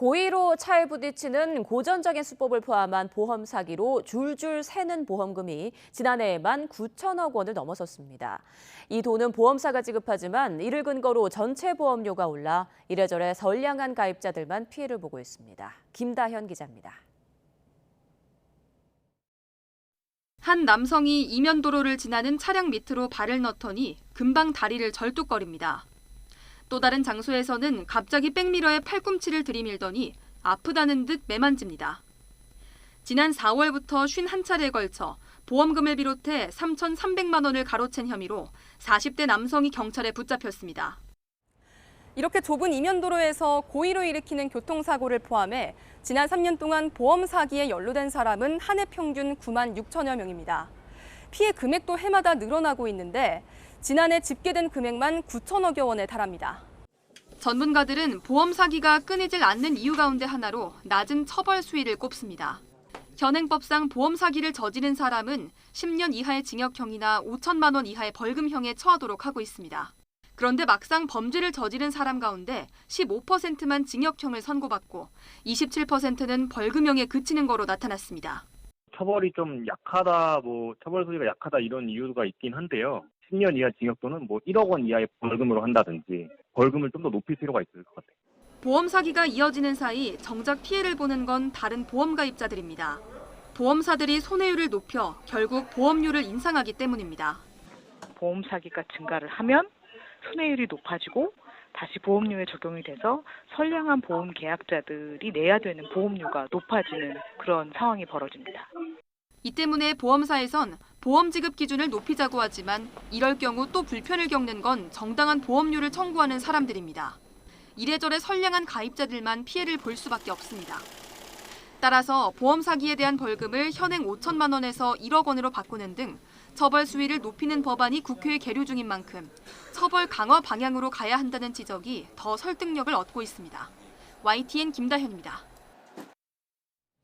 고의로 차에 부딪히는 고전적인 수법을 포함한 보험 사기로 줄줄 새는 보험금이 지난해에만 9천억 원을 넘어섰습니다. 이 돈은 보험사가 지급하지만 이를 근거로 전체 보험료가 올라 이래저래 선량한 가입자들만 피해를 보고 있습니다. 김다현 기자입니다. 한 남성이 이면도로를 지나는 차량 밑으로 발을 넣더니 금방 다리를 절뚝거립니다. 또 다른 장소에서는 갑자기 백미러에 팔꿈치를 들이밀더니 아프다는 듯 매만집니다. 지난 4월부터 51차례에 걸쳐 보험금을 비롯해 3,300만 원을 가로챈 혐의로 40대 남성이 경찰에 붙잡혔습니다. 이렇게 좁은 이면도로에서 고의로 일으키는 교통사고를 포함해 지난 3년 동안 보험 사기에 연루된 사람은 한 해 평균 9만 6천여 명입니다. 피해 금액도 해마다 늘어나고 있는데 지난해 집계된 금액만 9천억여 원에 달합니다. 전문가들은 보험 사기가 끊이질 않는 이유 가운데 하나로 낮은 처벌 수위를 꼽습니다. 현행법상 보험 사기를 저지른 사람은 10년 이하의 징역형이나 5천만 원 이하의 벌금형에 처하도록 하고 있습니다. 그런데 막상 범죄를 저지른 사람 가운데 15%만 징역형을 선고받고 27%는 벌금형에 그치는 거로 나타났습니다. 처벌이 좀 약하다, 처벌 소지가 약하다 이런 이유가 있긴 한데요. 10년 이하 징역 또는 1억 원 이하의 벌금으로 한다든지 벌금을 좀 더 높일 필요가 있을 것 같아요. 보험 사기가 이어지는 사이 정작 피해를 보는 건 다른 보험 가입자들입니다. 보험사들이 손해율을 높여 결국 보험료를 인상하기 때문입니다. 보험 사기가 증가를 하면 손해율이 높아지고 다시 보험료에 적용이 돼서 선량한 보험 계약자들이 내야 되는 보험료가 높아지는 그런 상황이 벌어집니다. 이 때문에 보험사에선 보험 지급 기준을 높이자고 하지만 이럴 경우 또 불편을 겪는 건 정당한 보험료를 청구하는 사람들입니다. 이래저래 선량한 가입자들만 피해를 볼 수밖에 없습니다. 따라서 보험 사기에 대한 벌금을 현행 5천만 원에서 1억 원으로 바꾸는 등 처벌 수위를 높이는 법안이 국회에 계류 중인 만큼 처벌 강화 방향으로 가야 한다는 지적이 더 설득력을 얻고 있습니다. YTN 김다현입니다.